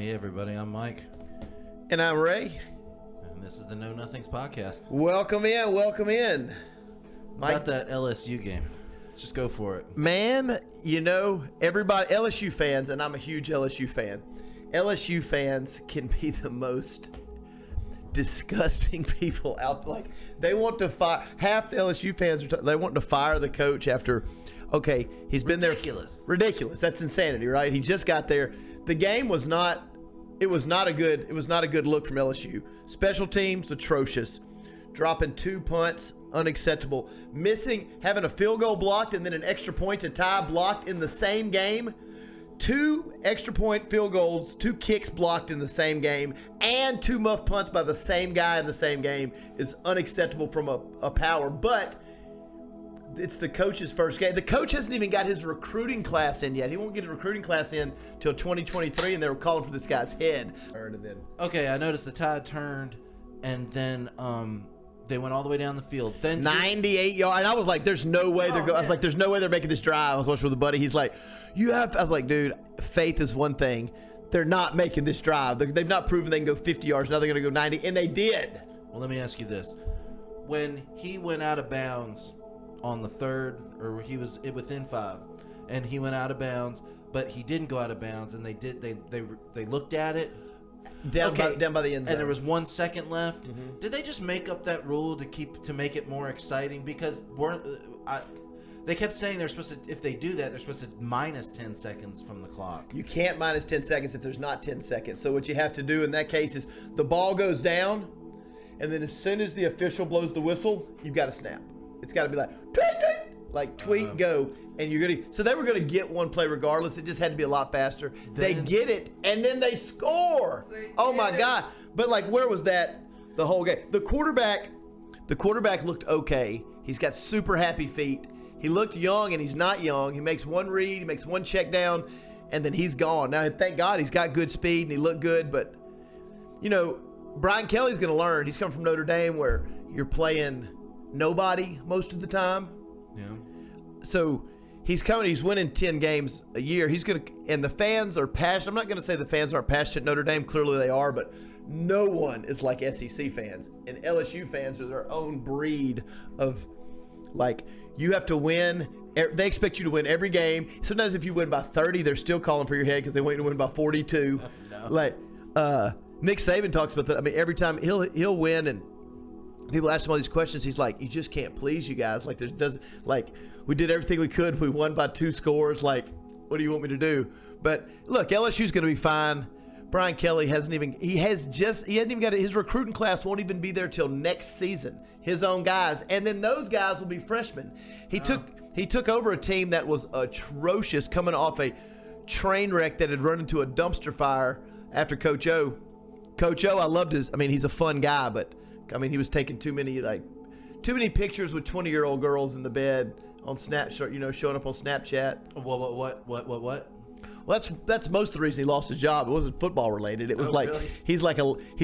Hey everybody, I'm Mike. And I'm Ray. And this is the Know Nothings podcast. Welcome in. Mike, about that LSU game. Let's just go for it. Man, you know, everybody, LSU fans, and I'm a huge LSU fan, LSU fans can be the most disgusting people out. Like, they want to fire, half the LSU fans, they want to fire the coach after, okay, he's been Ridiculous. there. Ridiculous. That's insanity, right? He just got there. The game was not, it was not a good look from LSU. Special teams, atrocious. Dropping 2 punts, unacceptable. Having a field goal blocked and then an extra point to tie blocked in the same game. 2 extra point field goals, 2 kicks blocked in the same game, and 2 muff punts by the same guy in the same game is unacceptable from a power. But it's the coach's first game. The coach hasn't even got his recruiting class in yet. He won't get a recruiting class in till 2023, and they were calling for this guy's head. Okay, I noticed the tide turned, and then they went all the way down the field. Then 98 yards, and I was like, "There's no way they're going." I was like, "There's no way they're making this drive." I was watching with a buddy. He's like, I was like, "Dude, faith is one thing. They're not making this drive. They've not proven they can go 50 yards. Now they're going to go 90, and they did." Well, let me ask you this: when he went out of bounds on the third, or he was within 5, and he went out of bounds, but he didn't go out of bounds, and they looked at it. Down by the end zone. And there was 1 second left. Mm-hmm. Did they just make up that rule to make it more exciting? Because they kept saying they're supposed to, if they do that, they're supposed to minus 10 seconds from the clock. You can't minus 10 seconds if there's not 10 seconds. So what you have to do in that case is the ball goes down, and then as soon as the official blows the whistle, you've got to snap. It's got to be like, tweet, tweet, like tweet, go. And you're going to, so they were going to get one play regardless. It just had to be a lot faster. They get it, and then they score. Oh my God. But like, where was that the whole game? The quarterback looked okay. He's got super happy feet. He looked young, and he's not young. He makes one read, he makes one check down, and then he's gone. Now, thank God he's got good speed, and he looked good. But, you know, Brian Kelly's going to learn. He's come from Notre Dame where you're playing nobody most of the time. Yeah. So he's coming. He's winning 10 games a year. He's going to, and the fans are passionate. I'm not going to say the fans aren't passionate at Notre Dame. Clearly they are, but no one is like SEC fans. And LSU fans are their own breed of, like, you have to win. They expect you to win every game. Sometimes if you win by 30, they're still calling for your head because they want you to win by 42. No. Like, Nick Saban talks about that. I mean, every time he'll win, and people ask him all these questions. He's like, "You just can't please you guys. Like, we did everything we could. We won by 2 scores. Like, what do you want me to do?" But look, LSU's going to be fine. Brian Kelly hasn't even got his recruiting class won't even be there till next season. His own guys, and then those guys will be freshmen. He took over a team that was atrocious, coming off a train wreck that had run into a dumpster fire after Coach O. Coach O, I loved his. I mean, he's a fun guy, but I mean, he was taking too many pictures with 20-year-old girls in the bed on Snapchat, you know, showing up on Snapchat. What? Well, that's most of the reason he lost his job. It wasn't football related. It was really? he's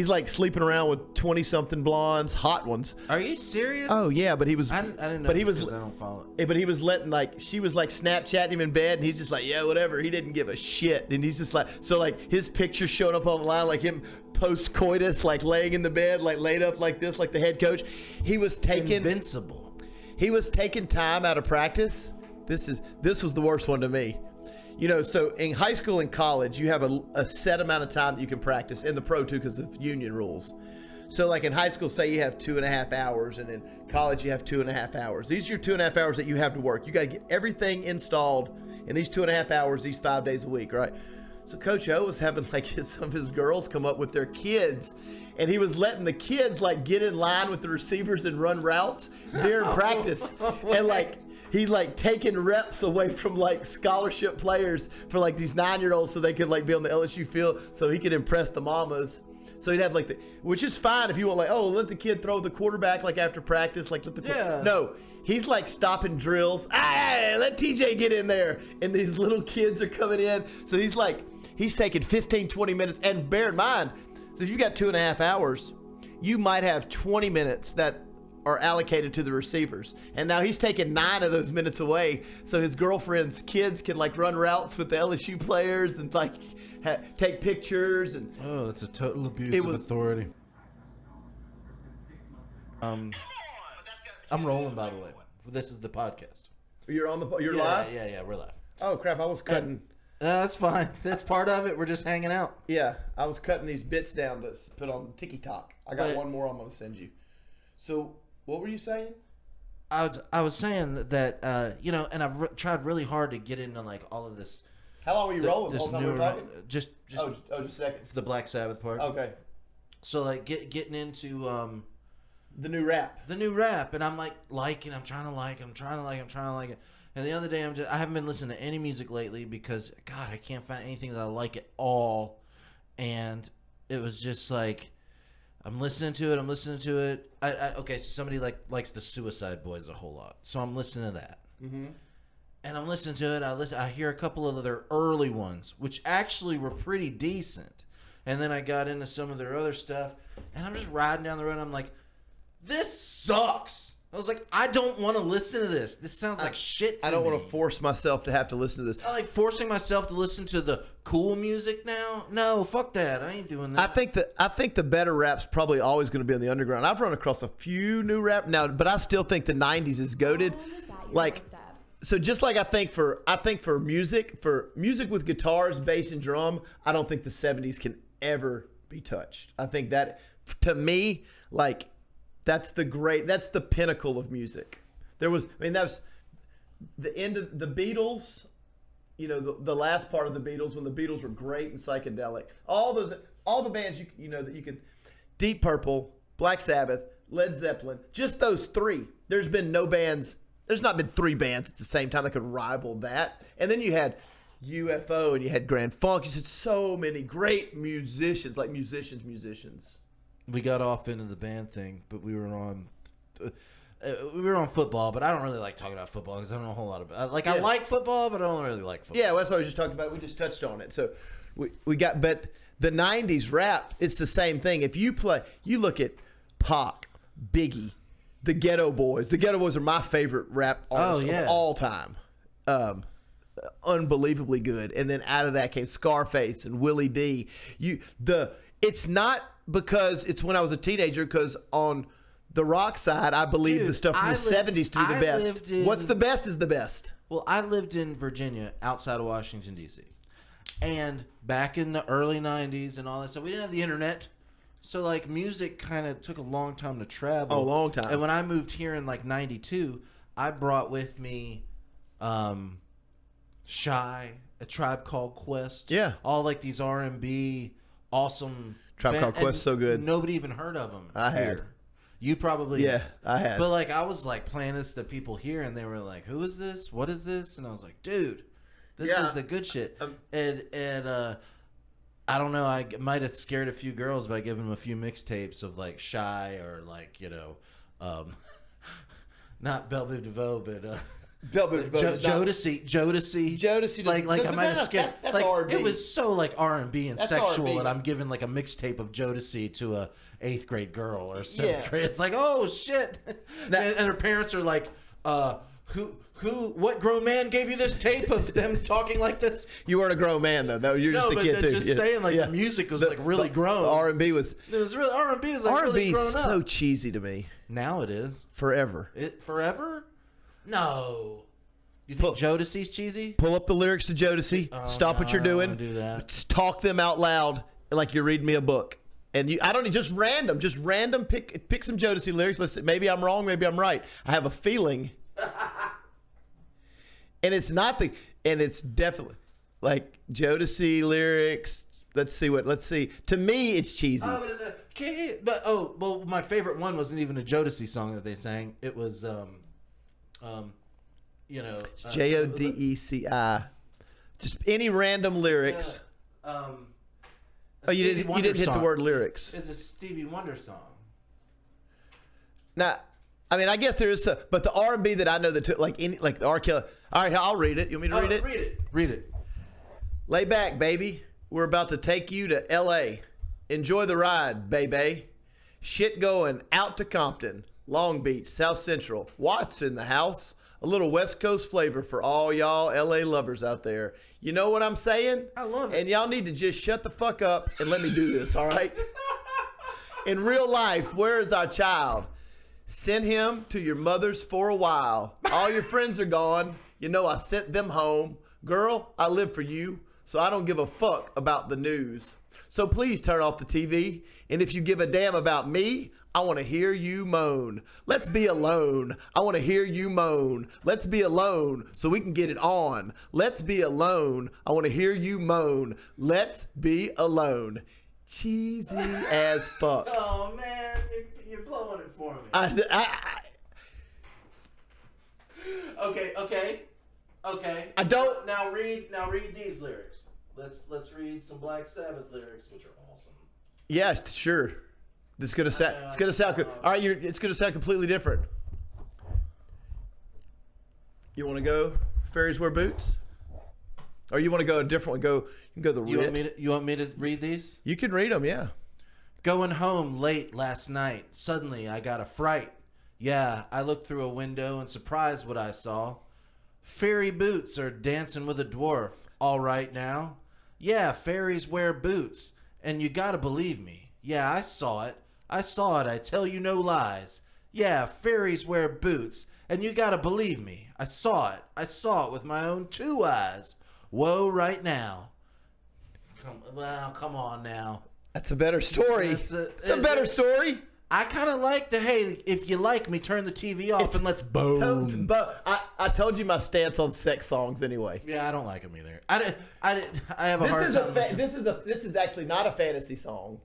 like sleeping around with 20-something blondes, hot ones. Are you serious? Oh yeah, but he was. I didn't know. But he was. I don't follow it. But he was letting she was like Snapchatting him in bed, and he's just like, yeah, whatever. He didn't give a shit, and he's just like, so like his picture showed up online, like him post coitus, like laying in the bed, like laid up like this, like the head coach. He was taking invincible. He was taking time out of practice. This was the worst one to me. You know, so in high school and college, you have a set amount of time that you can practice, in the pro too, because of union rules. So like in high school, say you have 2.5 hours, and in college you have 2.5 hours. These are your 2.5 hours that you have to work. You got to get everything installed in these 2.5 hours, these 5 days a week, right? So Coach O was having like some of his girls come up with their kids, and he was letting the kids like get in line with the receivers and run routes during practice, and like. He's like taking reps away from like scholarship players for like these 9-year-olds so they could like be on the LSU field so he could impress the mamas. So he'd have like which is fine if you want, like, oh, let the kid throw the quarterback like after practice, like let the No, he's like stopping drills. Hey, let TJ get in there, and these little kids are coming in. So he's taking 15, 20 minutes, and bear in mind, so if you got 2.5 hours, you might have 20 minutes that are allocated to the receivers. And now he's taking 9 of those minutes away, so his girlfriend's kids can like run routes with the LSU players and like take pictures. And oh, it's a total abuse of authority. I'm rolling, by the way. This is the podcast. You're live? Yeah, we're live. Oh crap! I was cutting. That's fine. That's part of it. We're just hanging out. Yeah, I was cutting these bits down to put on TikTok. I got one more I'm going to send you. So, what were you saying? I was saying that and I've tried really hard to get into like all of this. How long were you rolling? The whole time we were talking? Just a second. The Black Sabbath part. Okay. So like getting into the new rap, and I'm I'm trying to like it. And the other day I haven't been listening to any music lately because God, I can't find anything that I like at all. And it was just like I'm listening to it. Okay, so somebody likes the Suicide Boys a whole lot, so I'm listening to that. Mm-hmm. And I'm listening to it. I hear a couple of their early ones, which actually were pretty decent. And then I got into some of their other stuff, and I'm just riding down the road. And I'm like, this sucks. I was like, I don't want to listen to this. This sounds like shit to me. I don't want to force myself to have to listen to this. I like forcing myself to listen to the cool music now. No, fuck that. I ain't doing that. I think the better rap's probably always going to be on the underground. I've run across a few new rap now, but I still think the 90s is goated. So just like I think for music with guitars, bass, and drum, I don't think the 70s can ever be touched. I think that, to me, like, that's the pinnacle of music. That was the end of the Beatles, the last part of the Beatles, when the Beatles were great and psychedelic. All the bands that you could, Deep Purple, Black Sabbath, Led Zeppelin, just those 3. There's not been 3 bands at the same time that could rival that. And then you had UFO and you had Grand Funk. You had so many great musicians, like musicians. We got off into the band thing, but we were on football. But I don't really like talking about football because I don't know a whole lot about. I like football, but I don't really like football. Yeah, that's what I was just talking about. We just touched on it. So but the '90s rap, it's the same thing. If you look at Pac, Biggie, the Ghetto Boys. The Ghetto Boys are my favorite rap artists of all time. Unbelievably good. And then out of that came Scarface and Willie D. It's not because it's when I was a teenager, because on the rock side, I believe the stuff from the 70s to be the best. What's the best is the best. Well, I lived in Virginia, outside of Washington, D.C. And back in the early 90s and all that stuff, we didn't have the internet. So, like, music kind of took a long time to travel. Oh, a long time. And when I moved here in, like, 92, I brought with me Shy, A Tribe Called Quest. Yeah. All, like, these R&B awesome Tribe Called Quest, so good. Nobody even heard of them. I had. You probably had. I had. But, like, I was, like, playing this to people here, and they were like, who is this? What is this? And I was like, dude, this is the good shit. And I don't know. I might have scared a few girls by giving them a few mixtapes of like Shy or like not Belle Biv DeVoe, but Jodeci. Like I might have scared. Like R&B. It was so like R&B and sexual, R&B. And I'm giving like a mixtape of Jodeci to a 8th grade girl or 7th grade. It's like, oh shit, and her parents are like, what grown man gave you this tape of them talking like this? You weren't a grown man though. You're just a kid too. Just saying, like the music was like really grown. R&B was. It was really R&B was like really grown up. R&B is so cheesy to me. Now it is forever. Forever? No. You think Jodeci's cheesy? Pull up the lyrics to Jodeci. Stop what you're doing. I don't do that. Talk them out loud like you're reading me a book. And I don't need just random. Pick some Jodeci lyrics. Listen, maybe I'm wrong. Maybe I'm right. I have a feeling. And it's definitely like Jodeci lyrics. Let's see. To me, it's cheesy. Oh, but it's a kid. But well, my favorite one wasn't even a Jodeci song that they sang. It was Jodeci. Just any random lyrics. You didn't hit the word lyrics. It's a Stevie Wonder song. Now, I mean, I guess there is, but the R&B that I know that took like the R. Kelly. All right, I'll read it. You want me to read it? Read it. Lay back, baby. We're about to take you to L.A. Enjoy the ride, baby. Shit going out to Compton. Long Beach, South Central. Watts in the house. A little West Coast flavor for all y'all LA lovers out there. You know what I'm saying? I love it. And y'all need to just shut the fuck up and let me do this, all right? In real life, where is our child? Send him to your mother's for a while. All your friends are gone. You know I sent them home. Girl, I live for you, so I don't give a fuck about the news. So please turn off the TV. And if you give a damn about me, I want to hear you moan. Let's be alone. I want to hear you moan. Let's be alone so we can get it on. Let's be alone. I want to hear you moan. Let's be alone. Cheesy as fuck. Oh, man. You're blowing it for me. Okay. I don't. Now read these lyrics. Let's read some Black Sabbath lyrics, which are awesome. Yeah, sure. It's gonna sound good. All right, it's gonna sound completely different. You want to go? Fairies wear boots, or you want to go a different one? You can go the Rit. You want me to read these? You can read them, yeah. Going home late last night. Suddenly I got a fright. Yeah, I looked through a window and surprised what I saw. Fairy boots are dancing with a dwarf. All right now. Yeah, fairies wear boots, and you gotta believe me. Yeah, I saw it. I tell you no lies. Yeah, fairies wear boots, and you gotta believe me. I saw it with my own 2 eyes. Whoa, right now. Come on now. That's a better story. It's a better story. I kind of like the, hey, if you like me, turn the TV off and let's boom. I told you my stance on sex songs anyway. Yeah, I don't like them either. I have a hard time. This is actually not a fantasy song.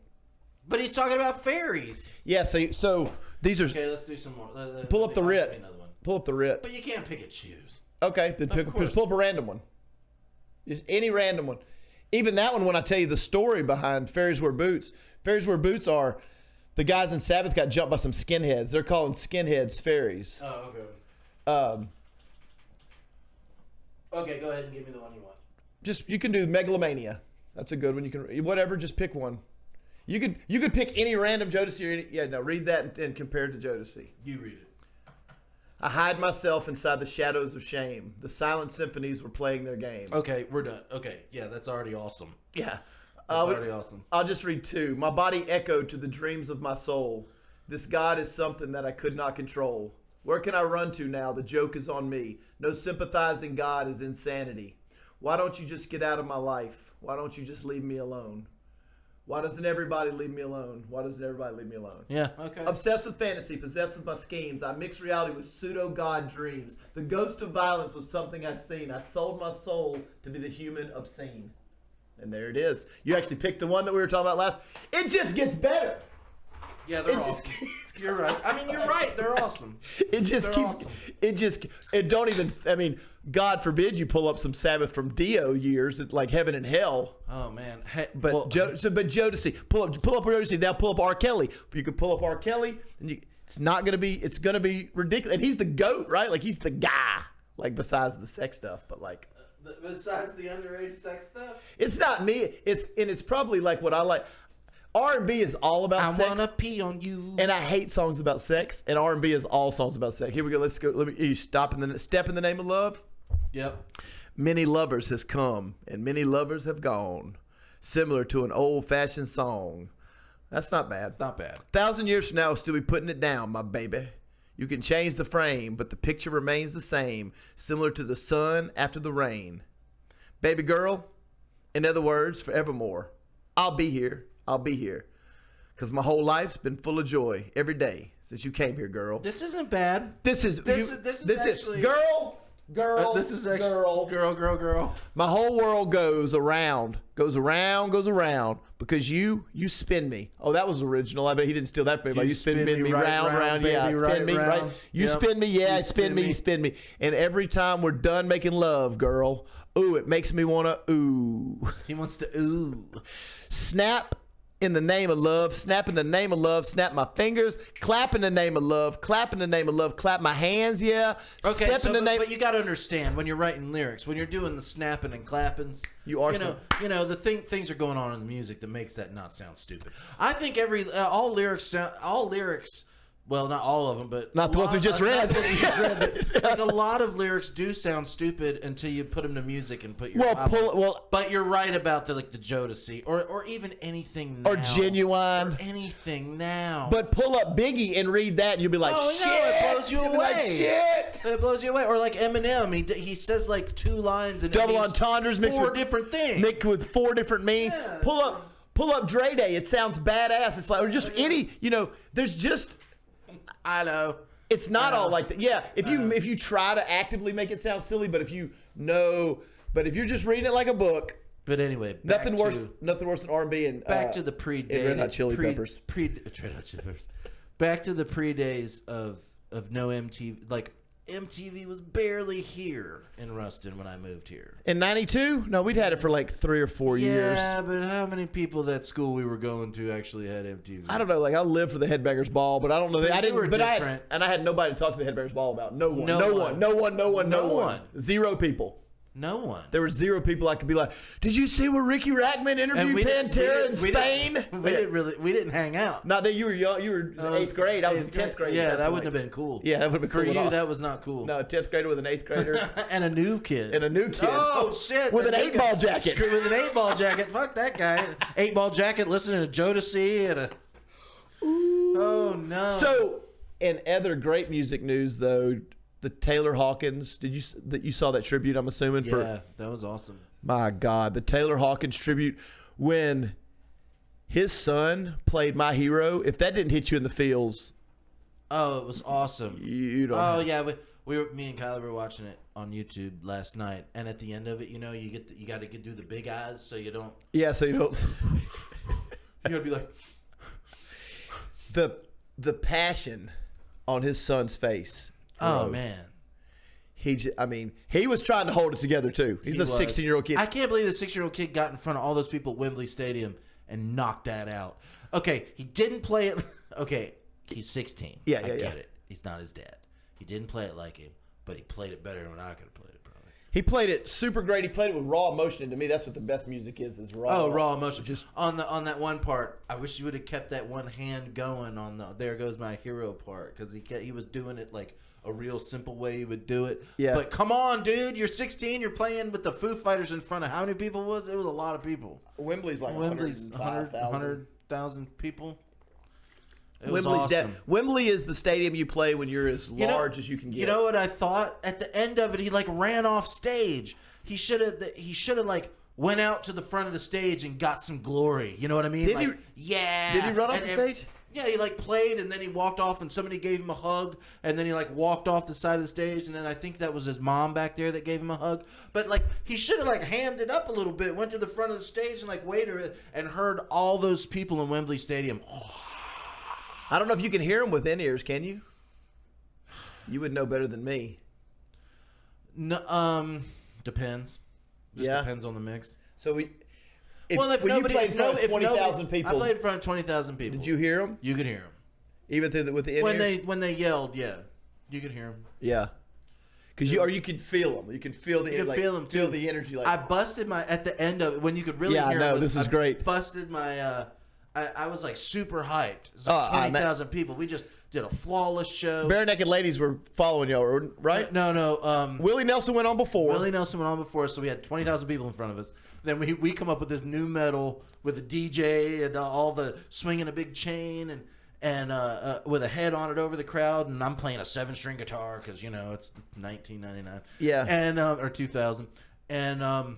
But he's talking about fairies. Yeah, so these are. Okay, let's do some more. Pull up the Rit. Pull up the Rit. But you can't pick and choose. Okay, then pull up a random one. Just any random one. Even that one, when I tell you the story behind Fairies Wear Boots. Fairies Wear Boots are the guys in Sabbath got jumped by some skinheads. They're calling skinheads fairies. Oh, okay. Okay, go ahead and give me the one you want. You can do Megalomania. That's a good one. You can whatever. Just pick one. You could pick any random Jodeci. Read that and compare it to Jodeci. You read it. I hide myself inside the shadows of shame. The silent symphonies were playing their game. Okay, we're done. Okay, yeah, that's already awesome. Yeah. That's already awesome. I'll just read 2. My body echoed to the dreams of my soul. This God is something that I could not control. Where can I run to now? The joke is on me. No sympathizing God is insanity. Why don't you just get out of my life? Why don't you just leave me alone? Why doesn't everybody leave me alone? Why doesn't everybody leave me alone? Yeah, okay. Obsessed with fantasy, possessed with my schemes. I mix reality with pseudo-God dreams. The ghost of violence was something I seen. I sold my soul to be the human obscene. And there it is. You actually picked the one that we were talking about last. It just gets better. Yeah, they're awesome. You're right. I mean, you're right. They're awesome. It just keeps. Awesome. It don't even. I mean, God forbid you pull up some Sabbath from Dio years, like Heaven and Hell. Oh man. But Jodeci, pull up Jodeci. Now pull up R. Kelly. You can pull up R. Kelly, and it's not gonna be. It's gonna be ridiculous. And he's the GOAT, right? Like he's the guy. Like besides the sex stuff, but like. Besides the underage sex stuff. It's not me. It's probably like what I like. R&B is all about sex. I wanna pee on you. And I hate songs about sex. And R&B is all songs about sex. Here we go. Let's go. You step in the name of love. Yep. Many lovers has come and many lovers have gone. Similar to an old-fashioned song. That's not bad. It's not bad. 1,000 years from now, we'll still be putting it down, my baby. You can change the frame, but the picture remains the same. Similar to the sun after the rain. Baby girl, in other words, forevermore. I'll be here. I'll be here. Because my whole life's been full of joy every day since you came here, girl. This isn't bad. This is actually girl. This is actually girl. My whole world goes around because you spin me. Oh, that was original. I bet he didn't steal that from me. You spin me round, baby, yeah, spin me round. right. You spin me, yeah, spin me. And every time we're done making love, girl, ooh, it makes me wanna ooh. He wants to ooh. Snap. In the name of love, snap in the name of love, snap my fingers, clap in the name of love, clap in the name of love, clap my hands, yeah. Okay, step in the name. But you got to understand when you're writing lyrics, when you're doing the snapping and clappings, the things are going on in the music that makes that not sound stupid. I think all lyrics Well, not all of them, but Not the ones we just read. Like a lot of lyrics do sound stupid until you put them to music and put your But you're right about the Jodeci or even anything now. Or Genuine. Or anything now. But pull up Biggie and read that, and you'll be like, shit. It blows you away. Like, shit. It blows you away. Or like Eminem, he says like 2 lines and double entendres mixed with 4 with different things. Mixed with 4 different meanings. Yeah. Pull up Dre Day. It sounds badass. It's like, or just any, there's just. I know. It's not all like that. Yeah, if you try to actively make it sound silly, but if you're just reading it like a book. But anyway, nothing worse than R&B and back to the Red Hot Chili Peppers. Back to the pre-days of no MTV. Like MTV was barely here in Ruston when I moved here. In '92? No, we'd had it for like 3 or 4 years. Yeah, but how many people that school we were going to actually had MTV? I don't know. Like I lived for the Headbangers Ball, but I don't know. I didn't. But I had nobody to talk to the Headbangers Ball about. No one. 0 people. No one. There were 0 people I could be like, did you see where Ricky Rackman interviewed Pantera in Spain? We didn't hang out. Not that you were young. You were in 8th grade. I was in 10th grade. Yeah, that wouldn't have been cool. Yeah, that would have been cool. For you, that was not cool. No, a 10th grader with an 8th grader. And a new kid. Oh, shit. With an 8-ball jacket. With an 8-ball jacket. Fuck that guy. 8-ball jacket, listening to Jodeci and a... Ooh. Oh, no. So, in other great music news, though... The Taylor Hawkins, you saw that tribute, I'm assuming? Yeah, that was awesome. My God, the Taylor Hawkins tribute, when his son played My Hero, if that didn't hit you in the feels. Oh, it was awesome. You don't Oh, yeah, me and Kyler were watching it on YouTube last night, and at the end of it, you got to do the big eyes so you don't. Yeah, so you don't. You got to be like. The passion on his son's face. Oh, man. He was trying to hold it together, too. He's a 16-year-old kid. I can't believe the 6-year-old kid got in front of all those people at Wembley Stadium and knocked that out. Okay, he didn't play it. Okay, he's 16. Yeah, I get it. He's not his dad. He didn't play it like him, but he played it better than I could have played it, probably. He played it super great. He played it with raw emotion. And to me, that's what the best music is raw. Oh, raw emotion. Just on that one part, I wish you would have kept that one hand going on the "There Goes My Hero" part, because he was doing it like a real simple way he would do it. Yeah. But come on, dude, you're 16. You're playing with the Foo Fighters in front of how many people was it? It was a lot of people. Wembley's like 100,000 people. It was Wembley's awesome. Wembley is the stadium you play when you're as large as you can get. You know what I thought? At the end of it, he like ran off stage. He should have like went out to the front of the stage and got some glory. You know what I mean? Did he? Yeah. Did he run off the stage? Yeah, he like played and then he walked off and somebody gave him a hug and then he like walked off the side of the stage and then I think that was his mom back there that gave him a hug. But like he should have like hammed it up a little bit, went to the front of the stage and like waited and heard all those people in Wembley Stadium. I don't know if you can hear them with in-ears, can you? You would know better than me. No, depends. Depends on the mix. So when you played in front of 20,000 people, I played in front of 20,000 people. Did you hear them? You could hear them. Even with the in-ears? When they yelled, yeah, you could hear them. Yeah, because you could feel them. You can feel the feel them too. Feel the energy. Like I busted my at the end of it when you could really hear. Yeah, I know this is great. Busted my. I was like super hyped. It was like 20,000 people. We just did a flawless show. Bare Naked Ladies were following y'all, right? No. Willie Nelson went on before. So we had 20,000 people in front of us. Then we come up with this new metal with a DJ and all the swinging a big chain and with a head on it over the crowd. And I'm playing a 7-string guitar because, it's 1999. Yeah. And or 2000. And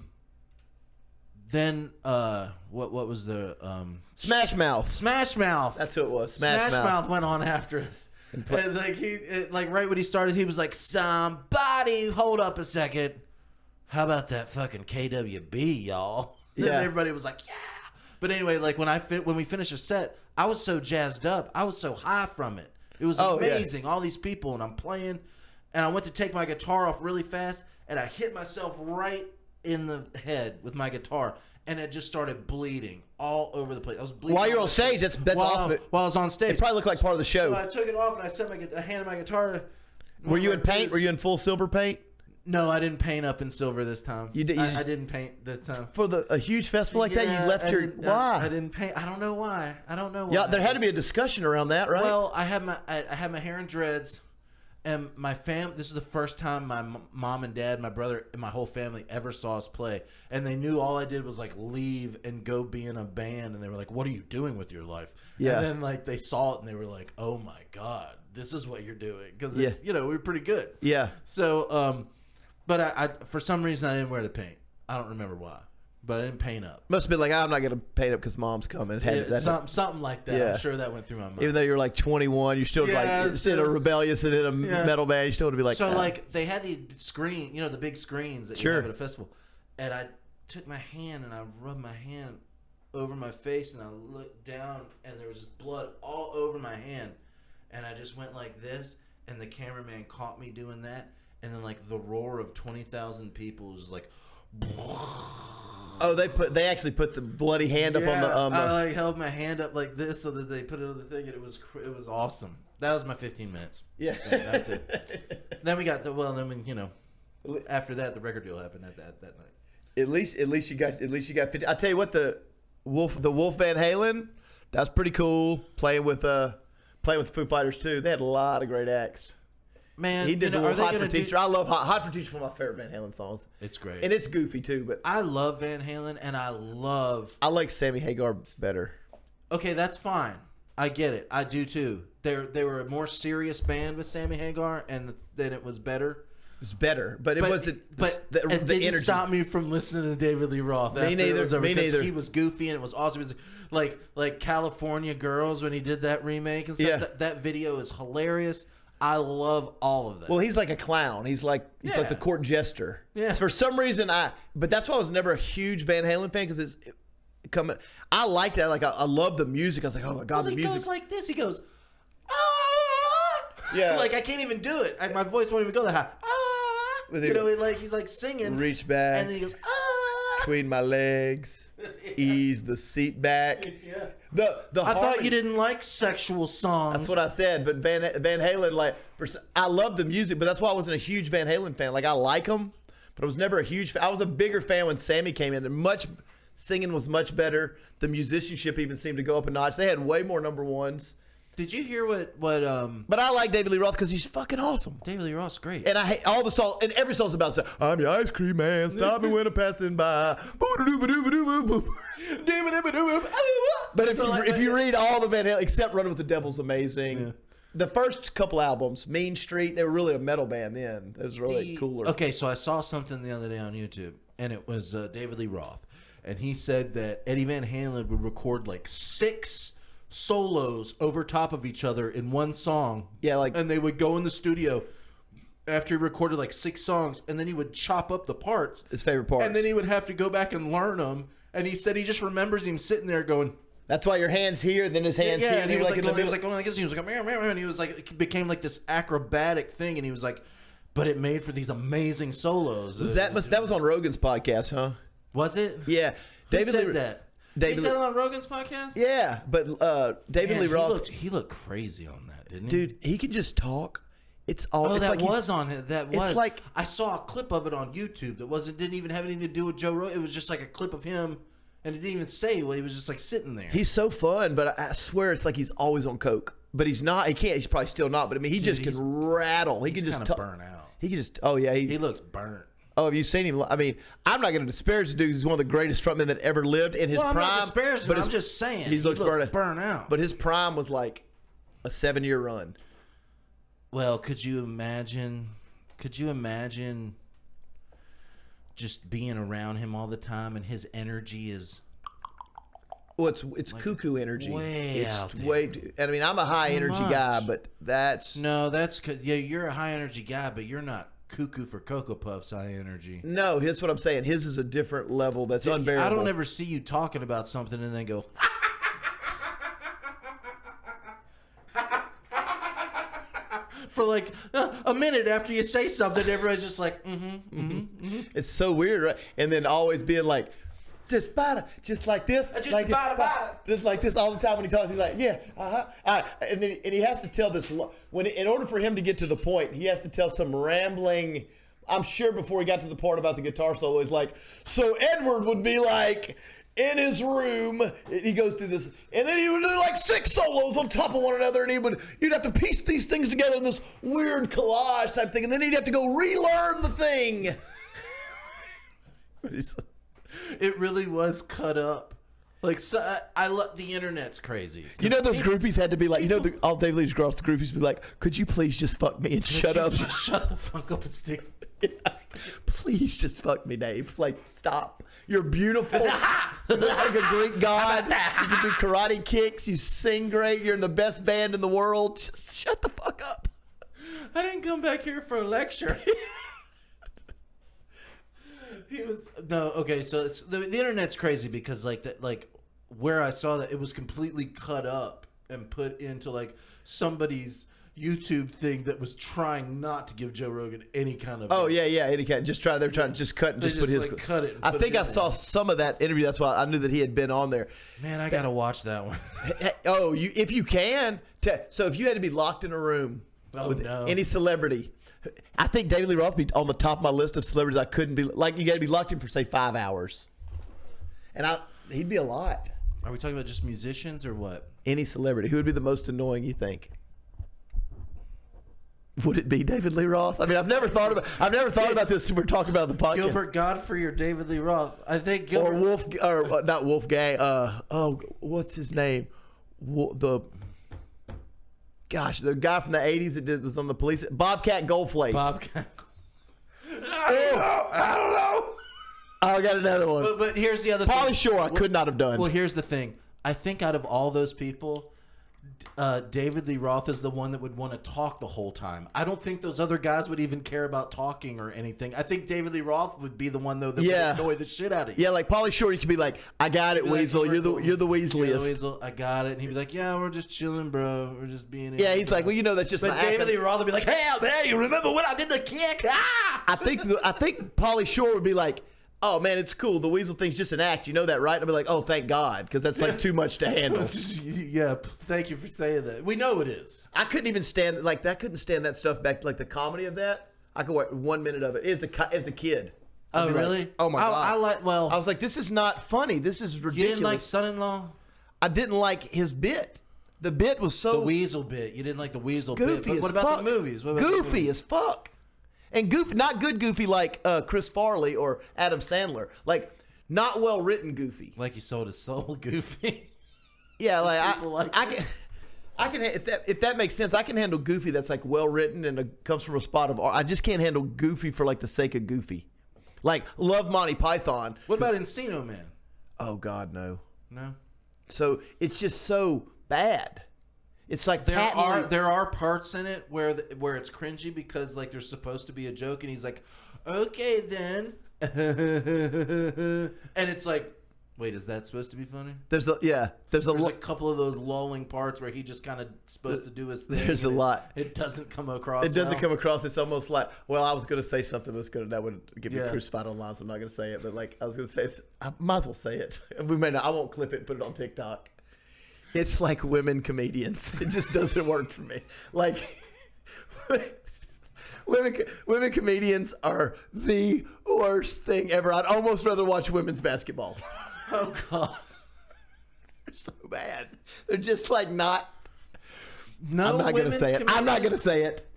then what was the Smash Mouth? Smash Mouth. That's who it was. Smash Mouth went on after us. And like right when he started, he was like, "Somebody hold up a second. How about that fucking KWB, y'all?" Yeah. And everybody was like, "Yeah." But anyway, like when we finished a set, I was so jazzed up. I was so high from it. It was amazing. Yeah. All these people, and I'm playing, and I went to take my guitar off really fast, and I hit myself right in the head with my guitar, and it just started bleeding all over the place. I was bleeding while you're on stage. That's awesome. While I was on stage, it probably looked like part of the show. So I took it off and I set I handed my guitar. Were you in paint? Were you in full silver paint? No, I didn't paint up in silver this time. You did. I didn't paint this time. For a huge festival like that, you left your why? I didn't paint. I don't know why. Yeah, there had to be a discussion around that, right? Well, I had my hair in dreads, and my fam. This is the first time my mom and dad, my brother, and my whole family ever saw us play, and they knew all I did was like leave and go be in a band, and they were like, "What are you doing with your life?" Yeah. And then like they saw it, and they were like, "Oh my god, this is what you're doing," because we were pretty good. Yeah. So but I for some reason I didn't wear the paint. I don't remember why, but I didn't paint up. Must have been like, I'm not going to paint up because mom's coming. Something like that. Yeah. I'm sure that went through my mind. Even though you're like 21, you're still you're still rebellious and in a metal band. You still want to be like. So like they had these screen, the big screens that you have at a festival, and I took my hand and I rubbed my hand over my face and I looked down and there was just blood all over my hand, and I just went like this, and the cameraman caught me doing that. And then, like, the roar of 20,000 people was like, oh, they actually put the bloody hand up on the. I like held my hand up like this so that they put it on the thing, and it was awesome. That was my 15 minutes. Yeah, that's it. Then we got after that the record deal happened at that night. At least you got 50. I tell you what, the Wolf Van Halen, that's pretty cool. Playing with Foo Fighters too. They had a lot of great acts. Man, he did the Hot for Teacher. I love Hot for Teacher, one of my favorite Van Halen songs. It's great. And it's goofy too, but I love Van Halen, and I like Sammy Hagar better. Okay, that's fine. I get it. I do too. They were a more serious band with Sammy Hagar, and then it was better. It's better, but it wasn't. It didn't energy. Stop me from listening to David Lee Roth. Me neither. He was goofy and it was awesome. It was like California Girls when he did that remake and stuff. Yeah. That video is hilarious. I love all of that. Well, he's like a clown. He's like the court jester. Yeah. For some reason, but that's why I was never a huge Van Halen fan, because it's coming. I liked that. Like I love the music. I was like, oh my god, the music. He goes like this. He goes, ah! Yeah. Like I can't even do it. My voice won't even go that high. Ah! He's like singing. Reach back. And then he goes, ah! Between my legs, ease the seat back. Yeah. I thought you didn't like sexual songs. That's what I said. But Van Halen, I love the music, but that's why I wasn't a huge Van Halen fan. Like I like him, but I was never a huge fan. I was a bigger fan when Sammy came in. Singing was much better. The musicianship even seemed to go up a notch. They had way more number ones. Did you hear what? But I like David Lee Roth because he's fucking awesome. David Lee Roth's great. And I hate all the songs. And every song's about I'm your ice cream man. Stop me when I'm passing by. But if you read all the Van Halen, except Running with the Devil's amazing. Yeah. The first couple albums, Mean Street, they were really a metal band then. It was really cooler. Okay, so I saw something the other day on YouTube, and it was David Lee Roth. And he said that Eddie Van Halen would record like 6 solos over top of each other in one song. Yeah, and they would go in the studio after he recorded like 6 songs, and then he would chop up the parts, his favorite parts, and then he would have to go back and learn them. And he said he just remembers him sitting there going, "That's why your hand's here, then his hand's here." And he was like going like this. He was like, and he was like, it became like this acrobatic thing, and he was like, but it made for these amazing solos. That was on Rogan's podcast, huh? Was it? Yeah, David said that. He said it on Rogan's podcast? Yeah, but David Lee Roth. He looked crazy on that, didn't he? Dude, he could just talk. It's all. Oh, that was on it. That was. It's like I saw a clip of it on YouTube. That didn't even have anything to do with Joe Rogan. It was just like a clip of him, and it didn't even say. Well, he was just like sitting there. He's so fun, but I swear it's like he's always on coke. But he's not. He can't. He's probably still not. But I mean, he just can rattle. He can just burn out. He can just. Oh yeah, he looks burnt. Oh, have you seen him? I mean, I'm not going to disparage the dude. He's one of the greatest frontmen that ever lived in his prime. I'm not disparaging him. I'm just saying he looks burnt out. But his prime was like a 7-year run. Well, could you imagine just being around him all the time, and his energy is. Well, it's like cuckoo energy. Way out there. I mean, I'm a high energy guy, but that's you're a high energy guy, but you're not cuckoo for Cocoa Puffs high energy. No, that's what I'm saying. His is a different level that's unbearable. I don't ever see you talking about something and then go. For like a minute after you say something, everybody's just like, It's so weird, right? And then always being like, just like this, just like this all the time when he talks. He's like, and he has to tell this in order for him to get to the point. He has to tell some rambling. I'm sure before he got to the part about the guitar solo, he's like, so Edward would be like in his room, and he goes through this, and then he would do like 6 solos on top of one another, and you'd have to piece these things together in this weird collage type thing, and then he'd have to go relearn the thing. It really was cut up. Like, so, I love the internet's crazy. You know, those groupies had to be like, all Dave Lee's girls, the groupies would be like, could you please just fuck me and shut up? Just shut the fuck up and stick. Please just fuck me, Dave. Like, stop. You're beautiful. You look like a Greek god. You can do karate kicks. You sing great. You're in the best band in the world. Just shut the fuck up. I didn't come back here for a lecture. So it's the internet's crazy because like where I saw that, it was completely cut up and put into like somebody's YouTube thing that was trying not to give Joe Rogan any kind of. Oh yeah, any kind. They're trying to just cut and just put his. Cut it. I think I saw some of that interview. That's why I knew that he had been on there. Man, I gotta watch that one. If you can. So if you had to be locked in a room with any celebrity, I think David Lee Roth would be on the top of my list of celebrities I couldn't be. Like, you got to be locked in for say 5 hours, and he'd be a lot. Are we talking about just musicians or what? Any celebrity. Who would be the most annoying, you think? Would it be David Lee Roth? I mean, I've never thought about this. We're talking about the podcast. Gilbert Godfrey or David Lee Roth? I think Gilbert. Not Wolfgang. What's his name? The guy from the '80s that was on the police. Bobcat Goldthwait. I don't know. I got another one. But here's the other thing. Pauly Shore, I could not have done. Well, here's the thing. I think out of all those people, David Lee Roth is the one that would want to talk the whole time. I don't think those other guys would even care about talking or anything. I think David Lee Roth would be the one, though, that would annoy the shit out of you. Yeah, like Pauly Shore, you could be like, I got it, Weasel. You're the Weaseliest. You're the Weasel. I got it. And he'd be like, yeah, we're just chilling, bro. We're just being... Yeah, he's like, well, that's just but my David Lee Roth would be like, hey, man, you remember when I did the kick? Ah! I think Pauly Shore would be like, oh, man, it's cool. The Weasel thing's just an act. You know that, right? I'd be like, oh, thank God, because that's like too much to handle. Yeah, thank you for saying that. We know it is. I couldn't even stand that stuff back to like the comedy of that. I could watch 1 minute of it as a kid. Oh, really? Like, oh, my God. I was like, this is not funny. This is ridiculous. You didn't like Son-in-Law? I didn't like his bit. The bit was so... The Weasel bit. You didn't like the Weasel goofy bit. But what about the movies? Goofy as fuck. And goofy, not good goofy like Chris Farley or Adam Sandler. Like, not well written goofy. Like he sold his soul goofy. Yeah, I can if that makes sense. I can handle goofy that's like well written and comes from a spot of art. I just can't handle goofy for like the sake of goofy. Like, love Monty Python. What about Encino Man? Oh God, no. No. So it's just so bad. It's like there are parts in it where it's cringy because like there's supposed to be a joke and he's like, okay then, and it's like, wait, is that supposed to be funny? There's a couple of those lulling parts where he just kind of supposed to do his thing. There's a lot. It doesn't come across. It doesn't come across. It's almost like, well, I was going to say something that would get me crucified online, so I'm not going to say it. But like I was going to say, I might as well say it. We may not. I won't clip it and put it on TikTok. It's like women comedians. It just doesn't work for me. Like, women comedians are the worst thing ever. I'd almost rather watch women's basketball. Oh, God. They're so bad. They're just like not. No, I'm not going to say it. I'm not going to say it.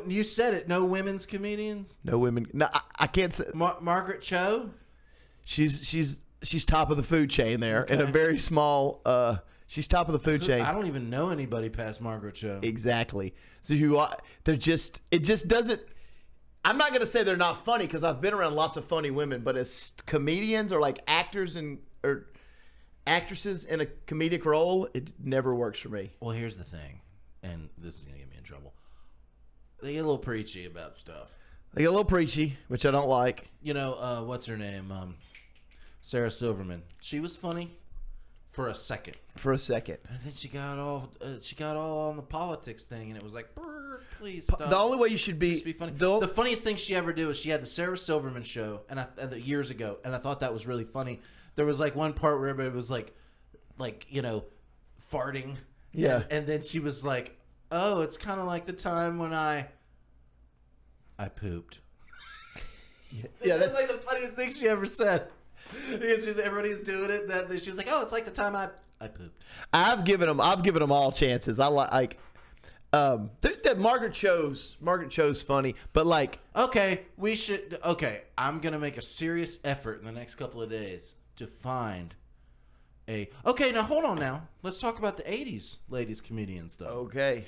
You said it. No women's comedians? No women. No, I can't say. Margaret Cho? She's top of the food chain there in a very small. She's top of the food chain. I don't even know anybody past Margaret Cho. Exactly. So it just doesn't. I'm not going to say they're not funny because I've been around lots of funny women, but as comedians or like actors or actresses in a comedic role, it never works for me. Well, here's the thing, and this is going to get me in trouble. They get a little preachy about stuff. They get a little preachy, which I don't like. You know, what's her name? Sarah Silverman. She was funny. For a second. And then she got all on the politics thing, and it was like, please stop. The only way you should be... Just be funny. The funniest thing she ever did was she had the Sarah Silverman show, and years ago, and I thought that was really funny. There was like one part where everybody was like farting. Yeah. And then she was like, oh, it's kind of like the time when I pooped. Yeah, That's like the funniest thing she ever said. It's just everybody's doing it. That she was like, "Oh, it's like the time I pooped." I've given them all chances. I like Margaret Cho's funny, but like Okay, we should. Okay, I'm gonna make a serious effort in the next couple of days to find a. Okay, now hold on. Now let's talk about the '80s ladies comedians, though. okay.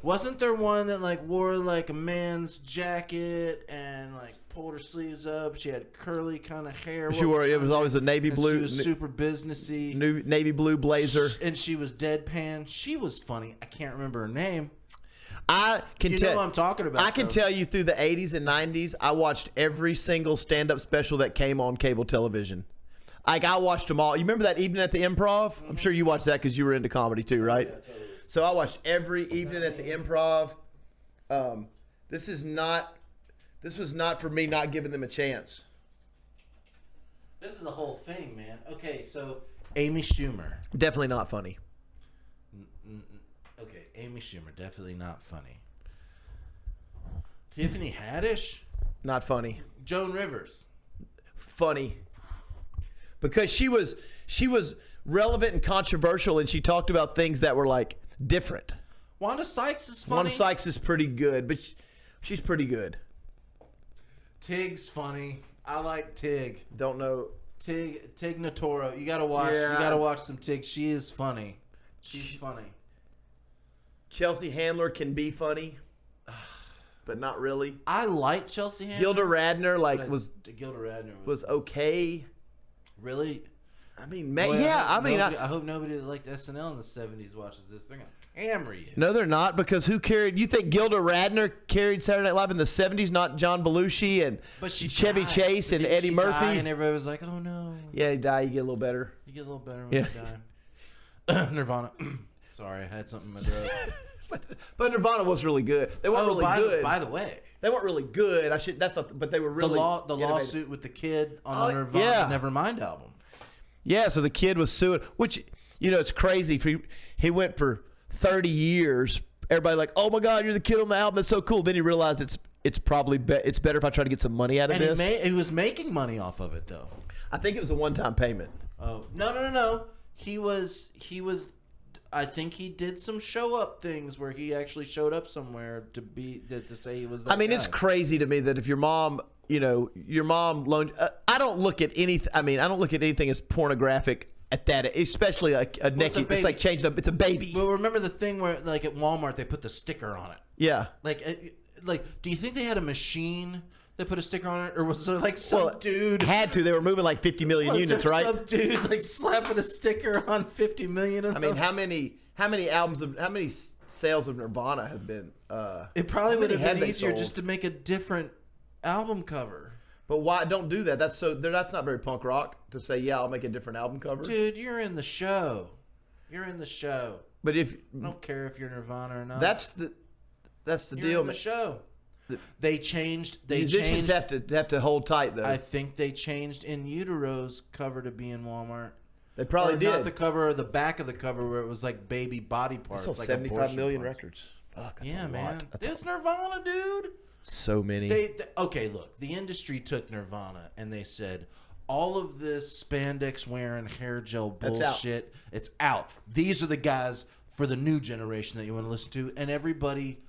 Wasn't there one that like wore like a man's jacket and like pulled her sleeves up? She had curly kind of hair. She wore it was always a navy blue. She was super businessy. New navy blue blazer, and she was deadpan. She was funny. I can't remember her name. I can You tell. know what I'm talking about. I can tell you through the 80s and 90s, I watched every single stand-up special that came on cable television. Like, I watched them all. You remember that Evening at the Improv? I'm sure you watched that because you were into comedy too, right? Yeah, totally. So I watched every Evening at the Improv. This was not for me not giving them a chance. This is the whole thing, man. Okay, so Amy Schumer. Definitely not funny. Okay, Amy Schumer, definitely not funny. Tiffany Haddish, Not funny. Joan Rivers. Funny. Because she was relevant and controversial, and she talked about things that were like different. Wanda Sykes is funny. Wanda Sykes is pretty good, but she's pretty good. Tig's funny. I like Tig. Don't know. Tig Notaro. You gotta watch. Yeah. You gotta watch some Tig. She is funny. She's funny. Chelsea Handler can be funny, but not really. I like Chelsea Handler. Gilda Radner Gilda Radner was okay. really. I mean, Boy, I hope nobody that liked SNL in the '70s watches this. They're gonna hammer you. No, they're not, because who carried? You think Gilda Radner carried Saturday Night Live in the '70s? Not John Belushi and Chevy died. Chase and Didn't Eddie she Murphy. die and everybody was like, "Oh no." Yeah, you die, you get a little better. You get a little better when Yeah. you die. Nirvana. Sorry, I had something in my throat. But Nirvana was really good. They weren't really good. By the way, they weren't really good. That's not. But they were really the innovative. lawsuit with the kid on the Nirvana yeah. Nevermind album. Yeah, so the kid was suing, which, it's crazy. He went for 30 years. Everybody like, oh my God, you're the kid on the album. That's so cool. Then he realized it's probably it's better if I try to get some money out of this. He was making money off of it though. I think it was a one-time payment. Oh no. He was. I think he did some show up things where he actually showed up somewhere to say he was. That guy. It's crazy to me that if your mom. Your mom loaned. I don't look at anything. I don't look at anything as pornographic at that, especially like a naked. It's like changing up. It's a baby. But remember the thing where, like at Walmart, they put the sticker on it. Yeah. Like, do you think they had a machine that put a sticker on it, or was there like some dude had to? They were moving like 50 million units, right? Some dude like slapping a sticker on 50 million. Of those? how many sales of Nirvana have been? It probably would have been easier just to make a different album cover. But why don't do that? That's not very punk rock to say, yeah, I'll make a different album cover. Dude, you're in the show. But I don't care if you're Nirvana or not. That's the You're deal. In the show. They changed. Musicians have to hold tight though. I think they changed In Utero's cover to be in Walmart. They probably did. Not the cover or the back of the cover where it was like baby body parts. They sold like 75 million records. Fuck, that's a man. lot. It's Nirvana, dude. So many. Okay, look. The industry took Nirvana and they said, all of this spandex wearing hair gel bullshit, it's out. These are the guys for the new generation that you want to listen to. And everybody,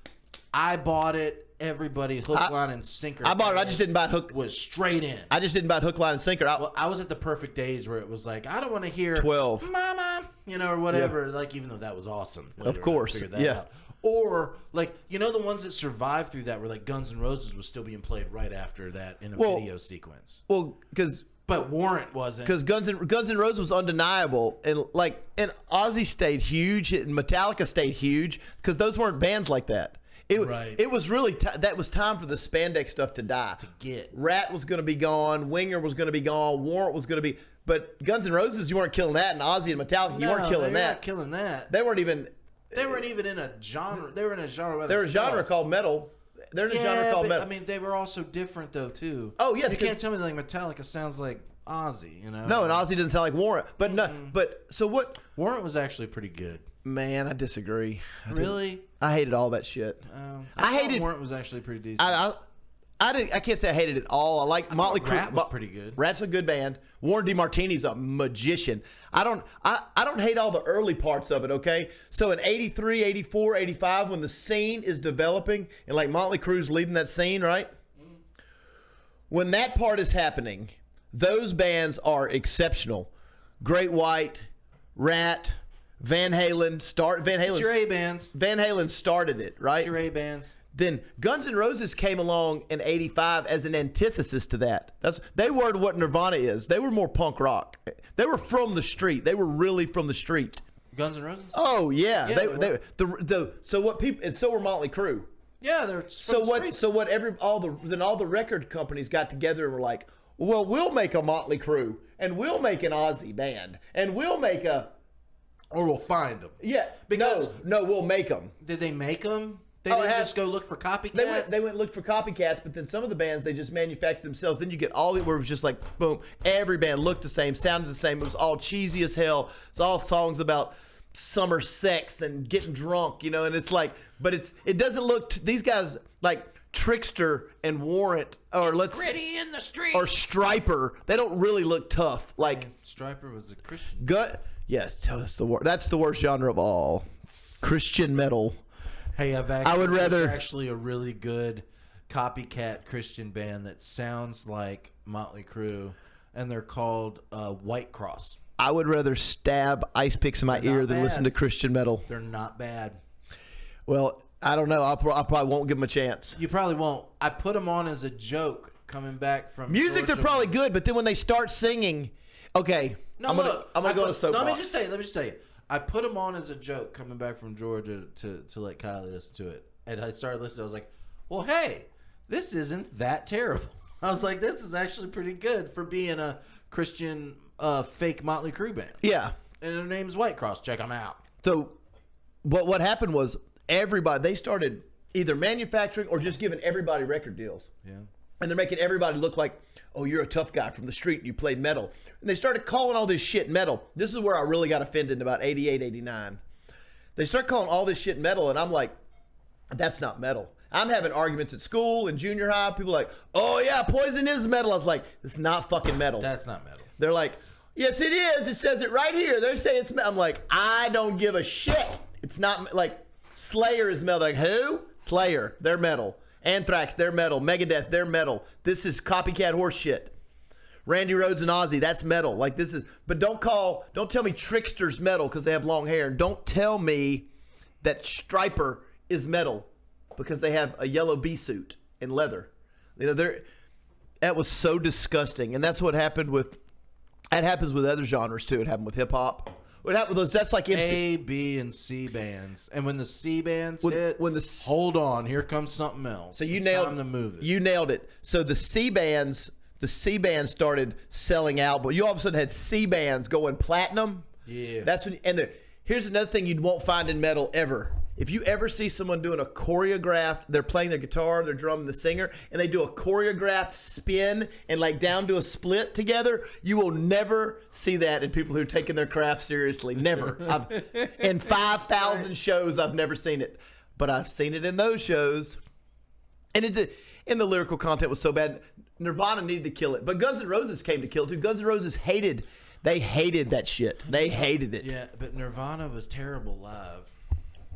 I bought it. Everybody, hook, line, and sinker. I bought it. I just didn't buy it hook. Was straight in. I just didn't buy it hook, line, and sinker. I was at the perfect age where it was like, I don't want to hear 12, Mama, or whatever. Yeah. Like, even though that was awesome. Of course, yeah. Out. Or like, the ones that survived through that were like Guns N' Roses was still being played right after that in a video sequence. But Warrant wasn't, because Guns N' Roses was undeniable, and Ozzy stayed huge, and Metallica stayed huge because those weren't bands like that. It was really that was time for the spandex stuff to die. Rat was going to be gone, Winger was going to be gone, Warrant was going to be, but Guns N' Roses, you weren't killing that, and Ozzy and Metallica, you weren't killing that. Not killing that. They weren't even in a genre. They were in a genre. They're a genre called metal. They're in a genre called metal. I mean, they were also different though too. Oh yeah, you can't tell me like Metallica sounds like Ozzy. No, and Ozzy didn't sound like Warrant. But no, but so what? Warrant was actually pretty good. Man, I disagree. Really? I hated all that shit. I hated Warrant was actually pretty decent. I can't say I hated it all. I like Motley Crue. Rat was pretty good. Rat's a good band. Warren DeMartini's a magician. I don't hate all the early parts of it, okay? So in 83, 84, 85, when the scene is developing, and like Motley Crue's leading that scene, right? When that part is happening, those bands are exceptional. Great White, Rat, Van Halen. It's your A bands. Van Halen started it, right? It's your A bands. Then Guns N' Roses came along in 85 as an antithesis to that. They were what Nirvana is. They were more punk rock. They were from the street. They were really from the street. Guns N' Roses? Oh yeah. So what people and so were Motley Crue. Yeah, they're all the record companies got together and were like, well, we'll make a Motley Crue and we'll make an Ozzy band and we'll make a, or we'll find them. Yeah, because no, we'll make them. Did they make them? They didn't just go look for copycats? They went look for copycats, but then some of the bands, they just manufactured themselves. Then you get all where it was just like, boom, every band looked the same, sounded the same. It was all cheesy as hell. It's all songs about summer sex and getting drunk, you know, and it's like, but it doesn't look, these guys, like Trickster and Warrant, or gritty in the streets. Or Striper, they don't really look tough. Like Striper was a Christian. Yes, that's the worst genre of all. Christian metal. Hey, I would rather actually a really good copycat Christian band that sounds like Motley Crue, and they're called White Cross. I would rather stab ice picks in my ear than listen to Christian metal. They're not bad. Well, I don't know. I probably won't give them a chance. You probably won't. I put them on as a joke coming back from music. Georgia. They're probably good, but then when they start singing, okay. No, I'm gonna go to soapbox. Let me just tell you. I put them on as a joke coming back from Georgia to let Kylie listen to it. And I started listening. I was like, well, hey, this isn't that terrible. I was like, this is actually pretty good for being a Christian fake Motley Crue band. Yeah. And their name's White Cross. Check them out. So what happened was they started either manufacturing or just giving everybody record deals. Yeah. And they're making everybody look like, oh, you're a tough guy from the street and you played metal. And they started calling all this shit metal. This is where I really got offended in about 88, 89. They start calling all this shit metal, and I'm like, that's not metal. I'm having arguments at school and junior high. People are like, oh, yeah, Poison is metal. I was like, this is not fucking metal. That's not metal. They're like, yes, it is. It says it right here. They're saying it's metal. I'm like, I don't give a shit. It's not like Slayer is metal. Like, who? Slayer. They're metal. Anthrax, they're metal. Megadeth, they're metal. This is copycat horse shit. Randy Rhoads and Ozzy, that's metal. Like this is, but don't tell me Trickster's metal because they have long hair. And don't tell me that Striper is metal because they have a yellow bee suit and leather. You know, that was so disgusting. And that's what happened that happens with other genres too. It happened with hip hop. What happened with those? That's like MC. A, B, and C bands. And when the C bands hold on, here comes something else. So it's time to move it. You nailed it. So the C bands started selling out, but you all of a sudden had C bands going platinum. Yeah. That's when. And here's another thing you won't find in metal ever. If you ever see someone doing a choreographed, they're playing their guitar, they're drumming the singer, and they do a choreographed spin and like down to a split together, you will never see that in people who are taking their craft seriously. Never. In 5,000 shows, I've never seen it. But I've seen it in those shows. And the lyrical content was so bad. Nirvana needed to kill it. But Guns N' Roses came to kill it too. Guns N' Roses hated that shit. They hated it. Yeah, but Nirvana was terrible live.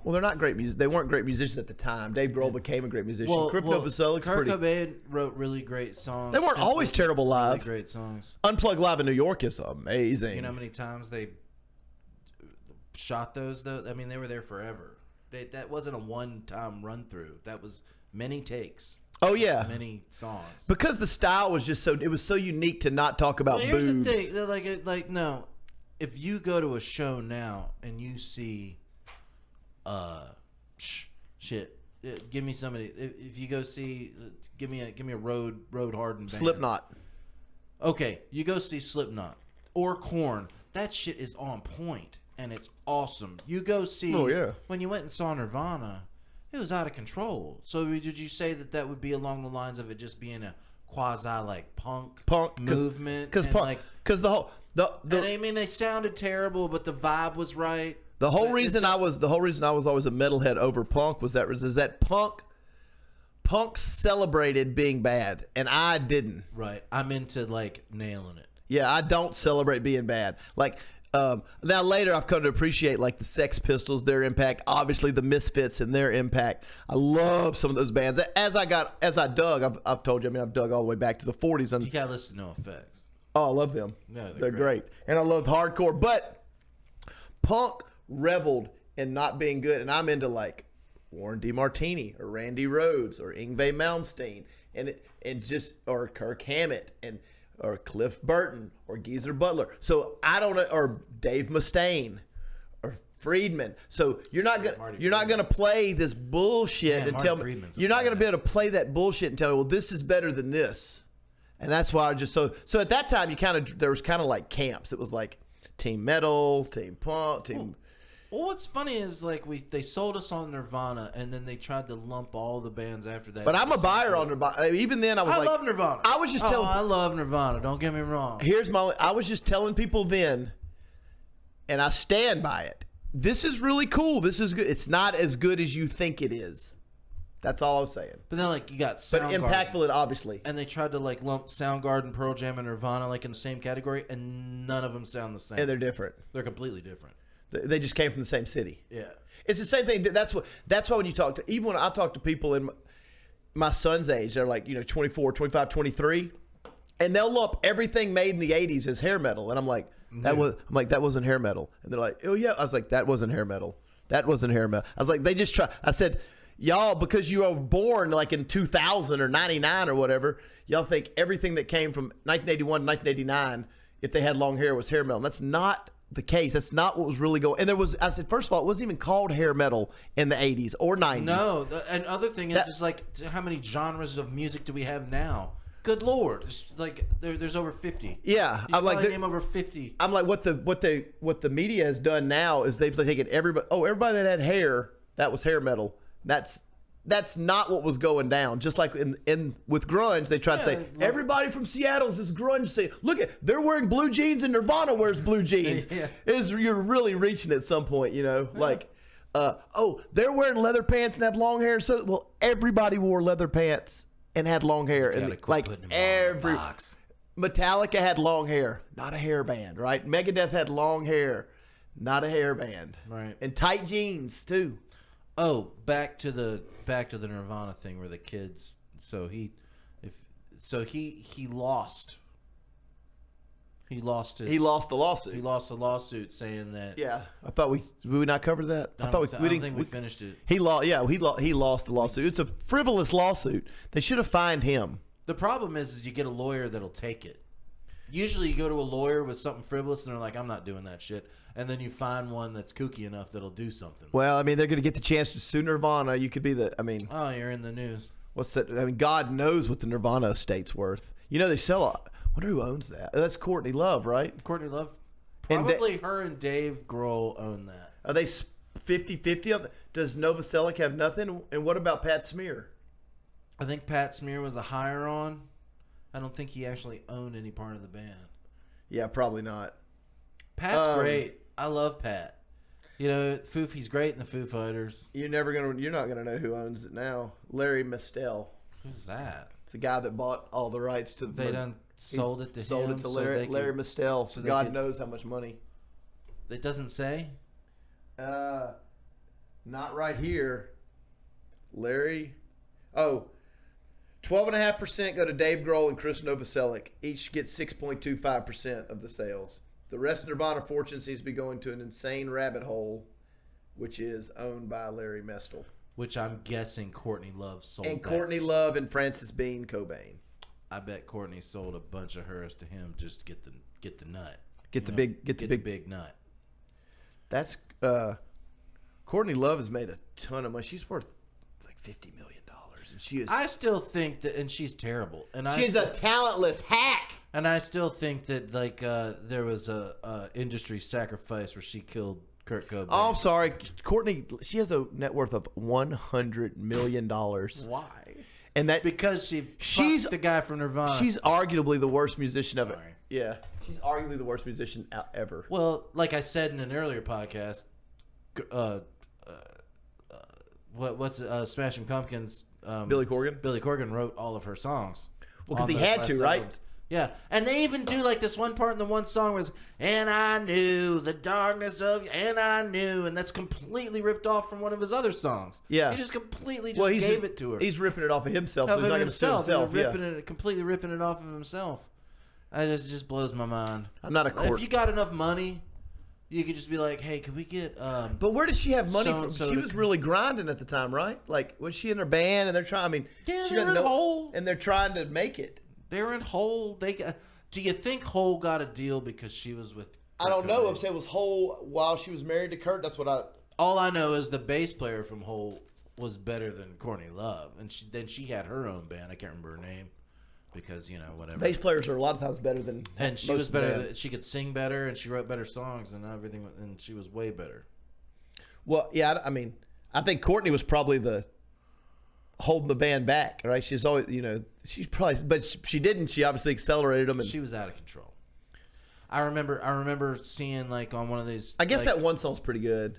Well, they're not great music. They weren't great musicians at the time. Dave Grohl became a great musician. Crypt of the Soul looks Kurt pretty. Cobain wrote really great songs. They weren't always terrible live. Really great songs. Unplugged Live in New York is amazing. You know how many times they shot those though? I mean, they were there forever. That wasn't a one-time run-through. That was many takes. Oh yeah, many songs. Because the style was just it was so unique to not talk about boobs. Here's the thing, like no, if you go to a show now and you see, shit, give me somebody. If you go see, give me a road hardened band. Slipknot. Okay, you go see Slipknot or Korn. That shit is on point and it's awesome. You go see. Oh yeah. When you went and saw Nirvana, it was out of control. So did you say that would be along the lines of it just being a quasi like punk movement? Because the whole and I mean they sounded terrible, but the vibe was right. The whole reason I was always a metalhead over punk was that punk punk celebrated being bad, and I didn't. Right. I'm into like nailing it. Yeah, I don't celebrate being bad. Like now later I've come to appreciate like the Sex Pistols, their impact, obviously the Misfits and their impact. I love some of those bands. As I dug, I've told you, I mean, I've dug all the way back to the 40s. And you gotta listen to No Effects. Oh, I love them. No, they're great. And I love hardcore, but punk reveled in not being good, and I'm into like Warren DeMartini or Randy Rhoads or Yngwie Malmsteen or Kirk Hammett or Cliff Burton or Geezer Butler. So I don't know, or Dave Mustaine or Friedman. So you're not gonna play this bullshit and tell me you're not gonna be able to play that bullshit and tell me, well, this is better than this. And that's why I just so at that time there was kind of like camps. It was like team metal, team punk, team. Well, what's funny is like they sold us on Nirvana, and then they tried to lump all the bands after that. But I'm a buyer on Nirvana. Even then, I love Nirvana. I was just telling. I love Nirvana. Don't get me wrong. I was just telling people then, and I stand by it. This is really cool. This is good. It's not as good as you think it is. That's all I was saying. But then, like, you got Soundgarden. But impactful, it obviously. And they tried to like lump Soundgarden, Pearl Jam, and Nirvana like in the same category, and none of them sound the same. And they're different. They're completely different. They just came from the same city. Yeah. It's the same thing. That's why when you talk to, even when I talk to people in my son's age, they're like, 24, 25, 23, and they'll lump everything made in the 80s as hair metal. And I'm like, that wasn't hair metal. And they're like, oh yeah. I was like, that wasn't hair metal. That wasn't hair metal. I was like, they just try. I said, y'all, because you were born like in 2000 or 99 or whatever, y'all think everything that came from 1981 to 1989, if they had long hair, was hair metal. And that's not the case. That's not what was really going. And I said, first of all, it wasn't even called hair metal in the 80s or 90s. No. And other thing is like, how many genres of music do we have now? Good Lord. There's over 50. Yeah. I'm like, name over 50. I'm like, what the media has done now is they've taken everybody that had hair, that was hair metal. That's not what was going down. Just like in with grunge, they try to say everybody from Seattle's this grunge scene. Look they're wearing blue jeans and Nirvana wears blue jeans. Yeah. You're really reaching at some point, like, they're wearing leather pants and have long hair. So everybody wore leather pants and had long hair, and like Metallica had long hair, not a hair band, right? Megadeth had long hair, not a hair band, right? And tight jeans too. Oh, back to the Nirvana thing where the kids. So he lost. He lost the lawsuit. He lost the lawsuit saying that. Yeah, I thought we not covered that. I don't think we finished it. He lost the lawsuit. It's a frivolous lawsuit. They should have fined him. The problem is you get a lawyer that'll take it. Usually you go to a lawyer with something frivolous and they're like, I'm not doing that shit. And then you find one that's kooky enough that'll do something. Well, I mean, they're going to get the chance to sue Nirvana. You could be oh, you're in the news. What's that? I mean, God knows what the Nirvana estate's worth. They sell I wonder who owns that. That's Courtney Love, right? Courtney Love. Probably her and Dave Grohl own that. Are they 50-50? Does Novoselic have nothing? And what about Pat Smear? I think Pat Smear was a hire-on. I don't think he actually owned any part of the band. Yeah, probably not. Pat's great. I love Pat. He's great in the Foo Fighters. You're not gonna know who owns it now. Larry Mistel. Who's that? It's the guy that bought all the rights to. They done sold it to him. Sold it to Larry Mistel. So God knows how much money. It doesn't say. Not right here. Larry. Oh. 12.5% go to Dave Grohl and Chris Novoselic. Each get 6.25% of the sales. The rest of Nirvana fortune seems to be going to an insane rabbit hole, which is owned by Larry Mestel. Which I'm guessing Courtney Love sold. And Courtney Love and Francis Bean Cobain. I bet Courtney sold a bunch of hers to him just to get the nut. Get the big nut. That's Courtney Love has made a ton of money. She's worth like $50 million. And she is. I still think that, and she's terrible. And she's a talentless hack. And I still think that there was a industry sacrifice where she killed Kurt Cobain. Oh, I'm sorry, Courtney. She has a net worth of $100 million. Why? And that because she's the guy from Nirvana. She's arguably the worst musician ever. Yeah, she's arguably the worst musician ever. Well, like I said in an earlier podcast, what's Smashing Pumpkins Billy Corgan. Billy Corgan wrote all of her songs. Well, because he had to, right? Albums. Yeah, and they even do like this one part in the one song was, and I knew the darkness of, and I knew, and that's completely ripped off from one of his other songs. Yeah. He just completely gave it to her. He's ripping it off of himself, so he's not going to sue himself. Completely ripping it off of himself. It just blows my mind. I'm not a court. If you got enough money, you could just be like, hey, could we get... but where did she have money from? She was really grinding at the time, right? Like, was she in her band, and they're trying, I mean... Yeah, they're in Hole. And they're trying to make it. They're in Hole. Do you think Hole got a deal because she was with... I don't know. I'm saying was Hole while she was married to Kurt. That's what I... All I know is the bass player from Hole was better than Courtney Love. And then she had her own band. I can't remember her name. Because, whatever. Bass players are a lot of times better than... And she was better. She could sing better, and she wrote better songs and everything. And she was way better. Well, yeah, I mean, I think Courtney was probably the... holding the band back, right? She's always, she's probably, but she didn't. She obviously accelerated them. And she was out of control. I remember seeing like on one of these. I guess that one song's pretty good.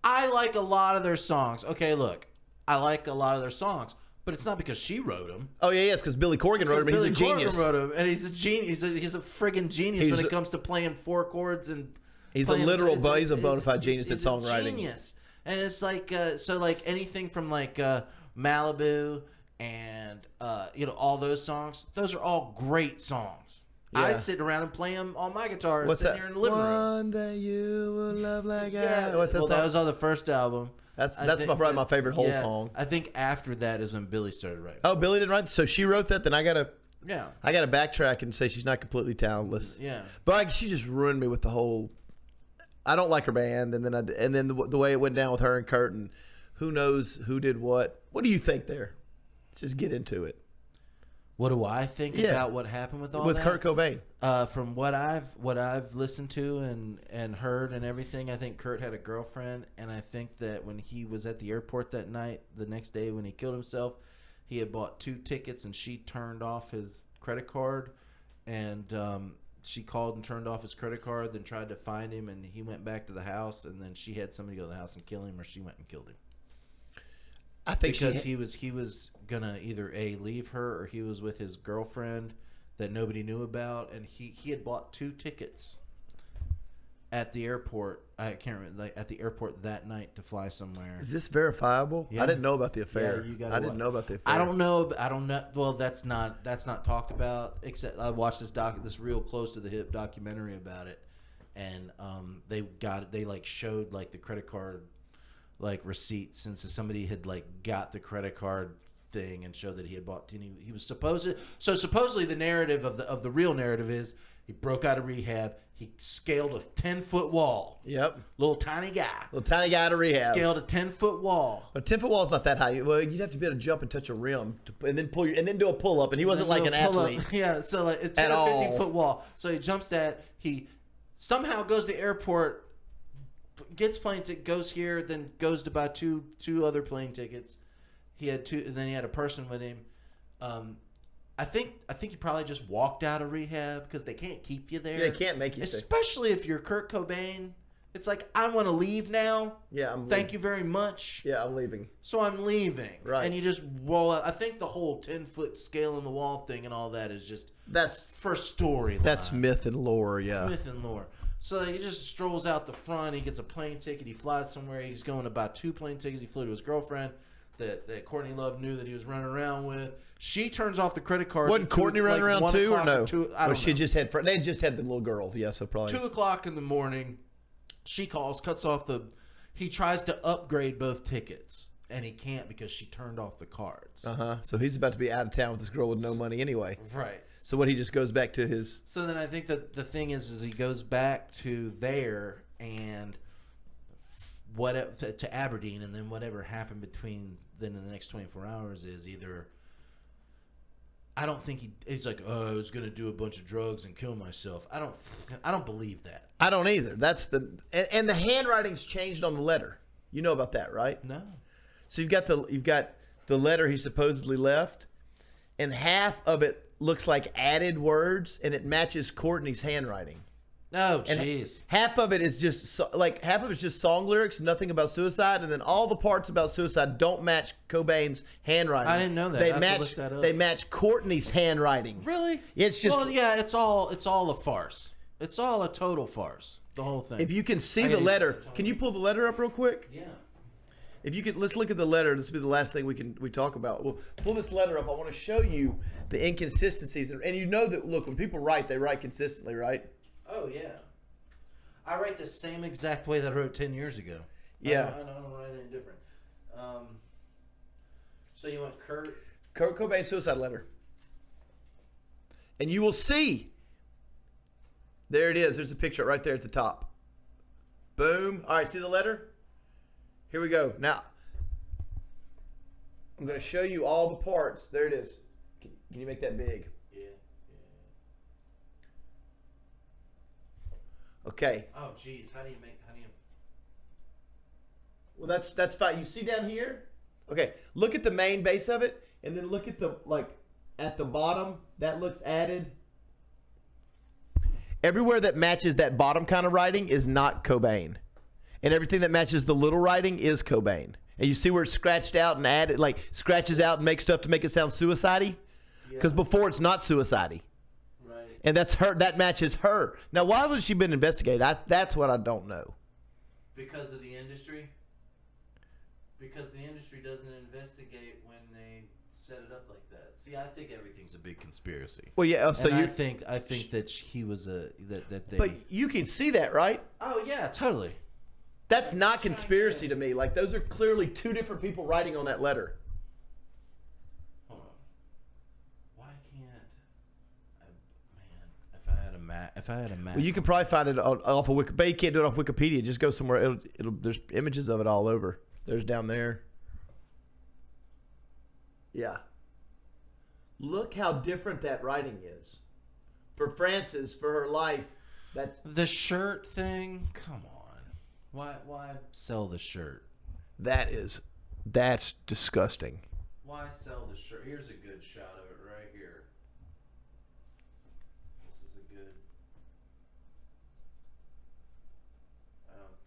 I like a lot of their songs. Okay, look, I like a lot of their songs, but it's not because she wrote them. Oh yeah, it's because Billy Corgan wrote them. He's a genius. Billy Corgan wrote them, and he's a genius. He's a friggin' genius when it comes to playing four chords and. He's a literal, he's a bona fide genius at songwriting. Genius, and it's like so like anything from like. Malibu and all those songs, those are all great songs. Yeah. I sit around and play them on my guitar. What's that? Here in the living room. One day you will love like yeah. What's that song? That was on the first album. That's probably my favorite whole song. I think after that is when Billy started writing. Oh, Billy didn't write. So she wrote that. Then I gotta backtrack and say she's not completely talentless. Yeah, but she just ruined me with the whole. I don't like her band, and then the way it went down with her and Kurt, and who knows who did what. What do you think there? Let's just get into it. What do I think about what happened with all with that? Kurt Cobain? From what I've listened to and heard and everything, I think Kurt had a girlfriend, and I think that when he was at the airport that night, the next day when he killed himself, he had bought 2 tickets, and she turned off his credit card, and she called and turned off his credit card, then tried to find him, and he went back to the house, and then she had somebody go to the house and kill him, or she went and killed him. I think because he was gonna either leave her, or he was with his girlfriend that nobody knew about, and he had bought 2 tickets at the airport. I can't remember, like at the airport that night to fly somewhere. Is this verifiable? Yeah. I didn't know about the affair. Yeah, I didn't know about the affair. I don't know. Well, that's not talked about. Except I watched this real close to the hip documentary about it, and they like showed like the credit card like receipts, since somebody had like got the credit card thing and showed that he had bought. And he was supposedly the narrative of the real narrative is he broke out of rehab. He scaled a 10-foot wall. Yep. Little tiny guy out of rehab. Scaled a 10-foot wall. A 10-foot wall is not that high. Well, you'd have to be able to jump and touch a rim and then do a pull up. And he wasn't like an athlete. Yeah. So like a 10 or 15-foot wall. So he jumps that. He somehow goes to the airport, gets plane ticket, goes here, then goes to buy two other plane tickets. He had 2, and then he had a person with him. I think he probably just walked out of rehab because they can't keep you there. Yeah, they can't make you stay. Especially if you're Kurt Cobain. It's like, I want to leave now. Yeah, Thank you very much. Yeah, I'm leaving. So I'm leaving. Right. And you just roll out. I think the whole 10-foot scale in the wall thing and all that is just for storyline. That's myth and lore, yeah. Myth and lore. So he just strolls out the front. He gets a plane ticket. He flies somewhere. He's going to buy 2 plane tickets. He flew to his girlfriend that Courtney Love knew that he was running around with. She turns off the credit card. Wasn't Courtney running around too, or no? I don't know. She just had they just had the little girls. Yeah, so probably 2:00 in the morning. She calls, cuts off he tries to upgrade both tickets, and he can't because she turned off the cards. So he's about to be out of town with this girl with no money anyway. Right. So he just goes back to his. So then I think that the thing is he goes back to there and to Aberdeen, and then whatever happened between then and the next 24 hours is either. I don't think he's like, oh, I was going to do a bunch of drugs and kill myself. I don't believe that. I don't either. That's and the handwriting's changed on the letter. You know about that, right? No. So you've got the letter he supposedly left, and half of it looks like added words, and it matches Courtney's handwriting. Oh, And jeez. half of it is just half of it's just song lyrics, nothing about suicide, and then all the parts about suicide don't match Cobain's handwriting. I didn't know that. They I have to match. look that up. They match Courtney's handwriting. Really? It's just. Well, yeah. It's all a farce. It's all a total farce. The whole thing. If you can see the letter, can you pull the letter up real quick? Yeah. If you could, let's look at the letter. This will be the last thing we talk about. We'll pull this letter up. I want to show you the inconsistencies, and you know that. Look, when people write, they write consistently, right? Oh yeah. I write the same exact way that I wrote 10 years ago. Yeah. I don't write any different. So you want Kurt Cobain suicide letter, and you will see. There it is. There's a picture right there at the top. Boom. All right. See the letter? Here we go. Now, I'm going to show you all the parts. There it is. Can you make that big? Yeah. Okay. Oh, geez. How do you? Well, that's fine. You see down here? Okay. Look at the main base of it, and then look at the at the bottom. That looks added. Everywhere that matches that bottom kind of writing is not Cobain. And everything that matches the little writing is Cobain. And you see where it's scratched out and added, scratches out and makes stuff to make it sound suicide-y? Because before it's not suicide-y. Right. And that's her. That matches her. Now, why was she been investigated? That's what I don't know. Because of the industry? Because the industry doesn't investigate when they set it up like that. See, I think everything's a big conspiracy. Well, yeah. So and I think that he was that they. But you can see that, right? Oh yeah, totally. That's not conspiracy to me. Those are clearly two different people writing on that letter. Hold on. Why can't man? If I had a map. Well, you can probably find it off of Wikipedia. You can't do it off Wikipedia. Just go somewhere. There's images of it all over. There's down there. Yeah. Look how different that writing is. For Frances, for her life, that's the shirt thing. Come on. Why sell the shirt? That's disgusting. Why sell the shirt? Here's a good shot of it right here. This is a good.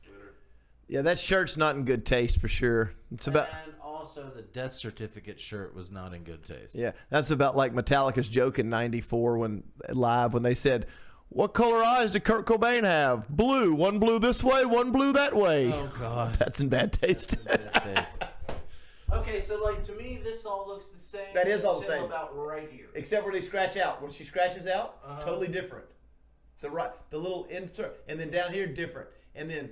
Twitter. Yeah, that shirt's not in good taste for sure. It's about. And also, the death certificate shirt was not in good taste. Yeah, that's about like Metallica's joke in '94 when they said, "What color eyes did Kurt Cobain have? Blue. One blue this way, one blue that way." Oh God, that's in bad taste. That's in bad taste. Okay, so to me, this all looks the same. That is all the same. About right here. Except where they scratch out. When she scratches out, totally different. The little insert, and then down here different, and then.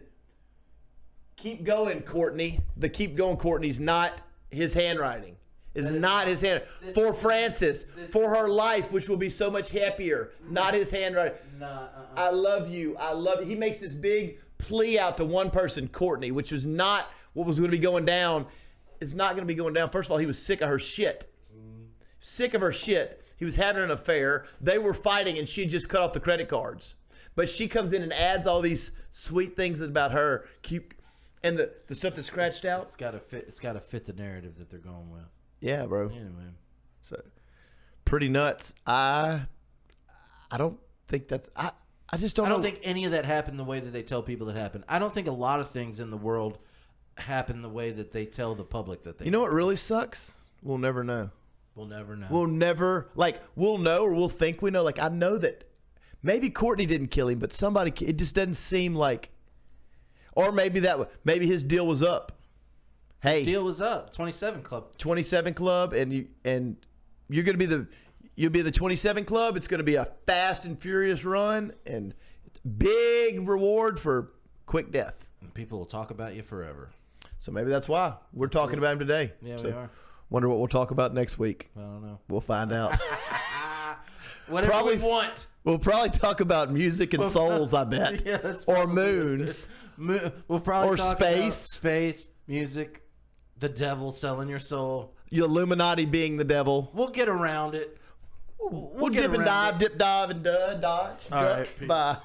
Keep going, Courtney. The keep going, Courtney's not his handwriting. Is not his hand. For Frances, for her life, which will be so much happier. Not his handwriting. I love you. I love you. He makes this big plea out to one person, Courtney, which was not what was going to be going down. It's not going to be going down. First of all, he was sick of her shit. Sick of her shit. He was having an affair. They were fighting, and she just cut off the credit cards. But she comes in and adds all these sweet things about her. And the stuff that's scratched out. It's gotta fit. It's gotta fit the narrative that they're going with. Yeah, bro. Anyway, so pretty nuts. I don't think that's. I just don't. I know. don't think any of that happened the way that they tell people that happened. I don't think a lot of things in the world happen the way that they tell the public that they. You know what really sucks? We'll never know. We'll never know. We'll never we'll know or we'll think we know. I know that maybe Courtney didn't kill him, but somebody. It just doesn't seem like. Or maybe maybe his deal was up. Hey, his deal was up. 27 Club. 27 Club, and you're gonna be you'll be the 27 Club. It's gonna be a fast and furious run, and big reward for quick death. And people will talk about you forever. So maybe that's why we're talking about him today. Yeah, so we are. Wonder what we'll talk about next week. I don't know. We'll find out. Whatever we want. We'll probably talk about music and souls, I bet. Yeah, that's or moons. We'll probably talk about space, music, the devil selling your soul. The Illuminati being the devil. We'll get around it. We'll dip and dive, dip, dive, and dodge. All right. Bye.